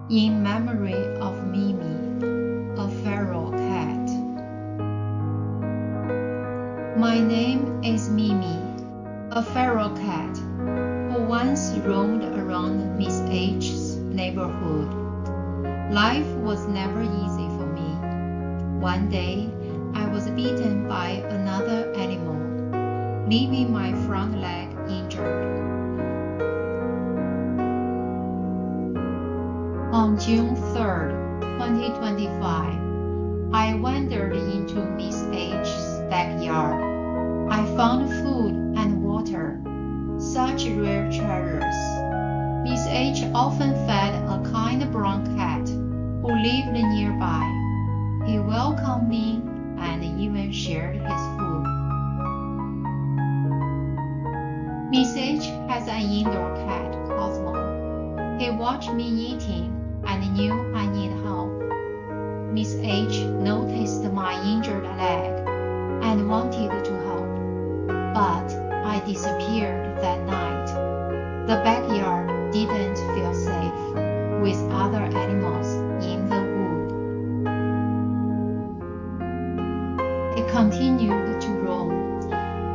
In memory of Mimi, a feral cat. My name is Mimi, a feral cat who once roamed around Miss H's neighborhood. Life was never easy for me. One day, I was bitten by another animal, leaving my front leg injured. On June 3rd, 2025, I wandered into Miss H's backyard. I found food and water, such rare treasures. Miss H often fed a kind brown cat who lived nearby. He welcomed me and even shared his food. Miss H has an indoor cat, Cosmo. He watched me eating and knew I need help. Miss H noticed my injured leg and wanted to help, but I disappeared that night. The backyard didn't feel safe with other animals in the wood. It continued to roam,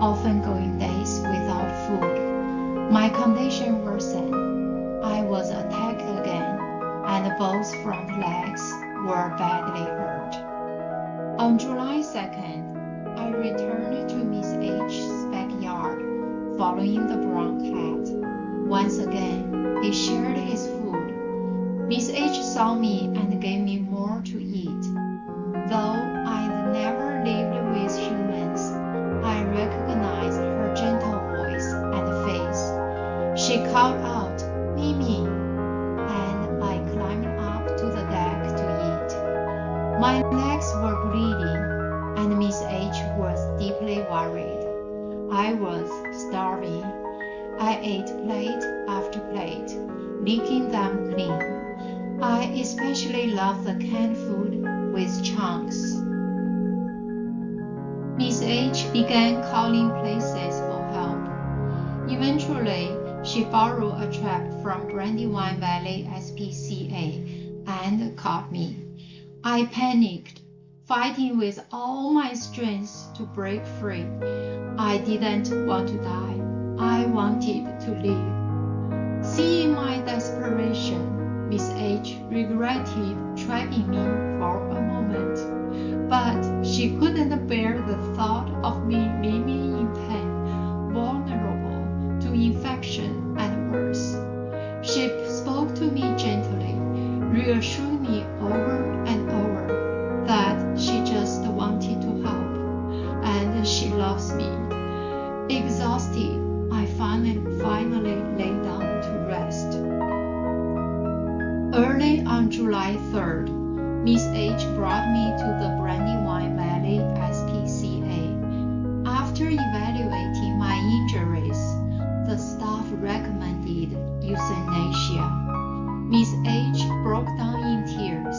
often going days without food. My condition worsened. I was attacked again, and both front legs were badly hurt. On July 2nd, I returned to Miss H's backyard, following the brown cat. Once again, he shared his food. Miss H saw me and gave me more to eat. Though I'd never lived with humans, I recognized her gentle voice and face. She called out, "Mimi," and I climbed up to the deck to eat. My legs were bleeding, and Miss H was deeply worried. I was starving. I ate plate after plate, licking them clean. I especially love the canned food with chunks. Miss H began calling places for help. Eventually, she borrowed a trap from Brandywine Valley SPCA and caught me. I panicked, fighting with all my strength to break free. I didn't want to die. I wanted to live. Seeing my desperation, Miss H regretted trapping me for a moment, but she couldn't bear the thought of me living in pain, vulnerable to infection and worse. She spoke to me gently, reassuring me over and over that she just wanted to help, and she loves me. Exhausted, I finally lay down to rest. Early on July 3rd, Miss H brought me to the Brandywine Valley SPCA. After evaluating my injuries, the staff recommended euthanasia. Miss H broke down in tears.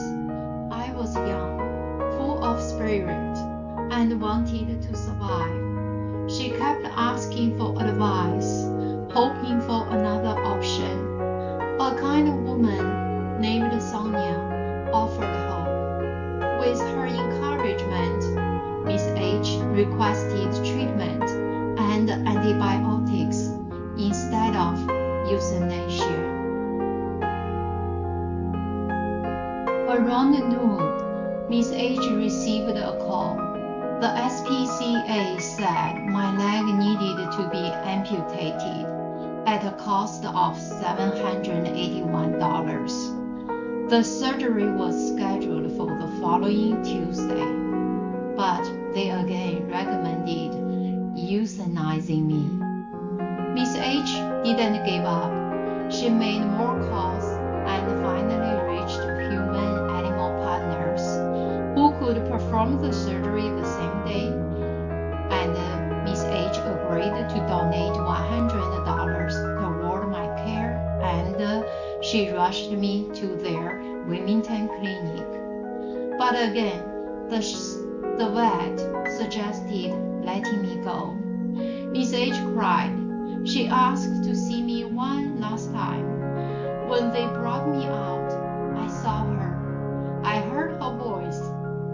I was young, full of spirit, and wanted to survive. She kept asking for advice, hoping for another option. A kind woman named Sonia offered hope. With her encouragement, Miss H requested treatment and antibiotics instead of euthanasia. Around noon, Miss H received a call. The SPCA said my leg needed to be amputated at a cost of $781. The surgery was scheduled for the following Tuesday, but they again recommended euthanizing me. Miss H didn't give up. She made more calls and finally reached human-animal partners who could perform the surgery the same day, and Miss H agreed to donate $100 toward my care, and she rushed me to their Wilmington clinic. But again, the vet suggested letting me go. Miss H cried. She asked to see me one last time. When they brought me out, I saw her. I heard her voice.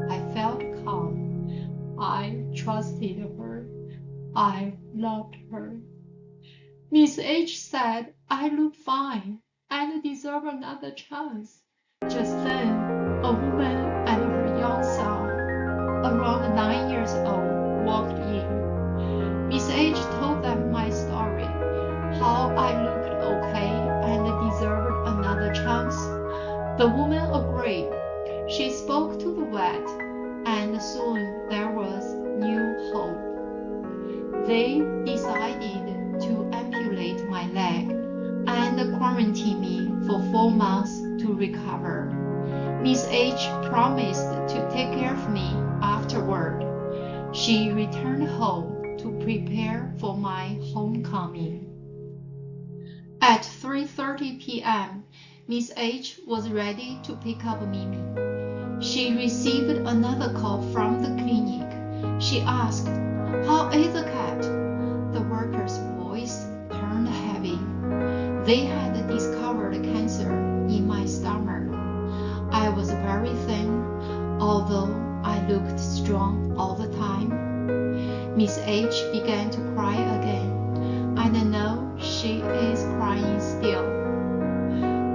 I felt calm. I trusted her. I loved her. Miss H said I looked fine and deserve another chance. Just then, a woman at her young son, around 9 years old, walked in. Miss H told them my story, how I looked okay and deserved another chance. The woman agreed. She spoke to the vet, and soon there was new hope. They decided to amputate my leg and quarantine me for 4 months to recover. Miss H promised to take care of me afterward. She returned home to prepare for my homecoming. At 3:30 p.m., Miss H was ready to pick up Mimi. She received another call from the clinic. She asked, "How is the cat?" The worker's voice turned heavy. They had discovered cancer in my stomach. I was very thin, although I looked strong all the time. Miss H began to cry again, and I know she is crying still.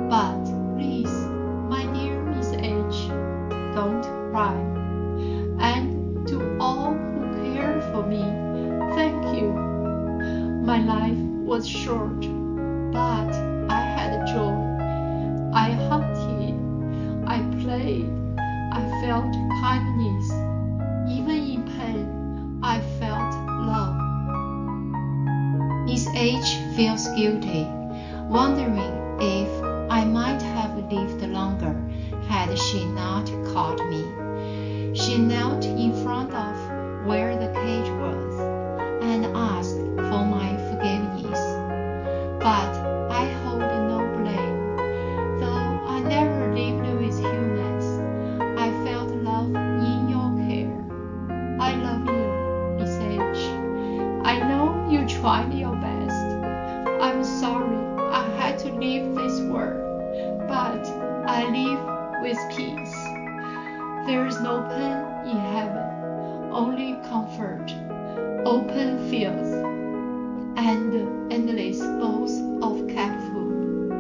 But please, my dear Miss H, don't cry. And to all who cared for me, thank you. My life was short, but I had joy. I hunted, I played, I felt kindness. Even in pain, I felt love. Miss H feels guilty, wondering if I might have lived longer had she not caught me. She knelt in front of where the cage was and asked for my forgiveness. But I hold no blame. Though I never lived with humans, I felt love in your care. I love you, Miss H. I know you tried your best. I'm sorry I had to leave this world, but I live with peace. There is no pain in heaven, only comfort, open fields, and endless bowls of cat food.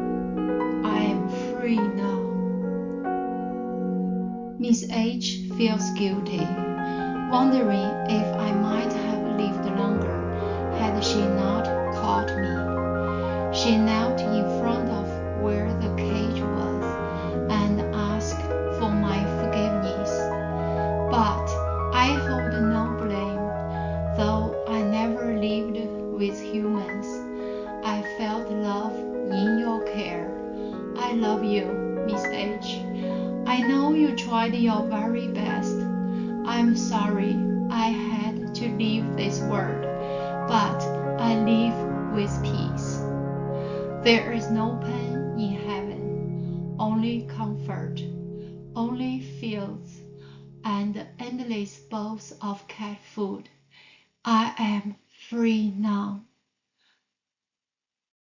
I am free now. Miss H feels guilty, wondering if I might have lived longer had she not caught me. She knelt in front of where the cage was and asked for my forgiveness. But I hold no blame. Though I never lived with humans, I felt love in your care. I love you, Miss H. I know you tried your very best. I'm sorry I had to leave this world, but I live with peace. There is no pain in heaven, only comfort, only fields, and endless bowls of cat food. I am free now.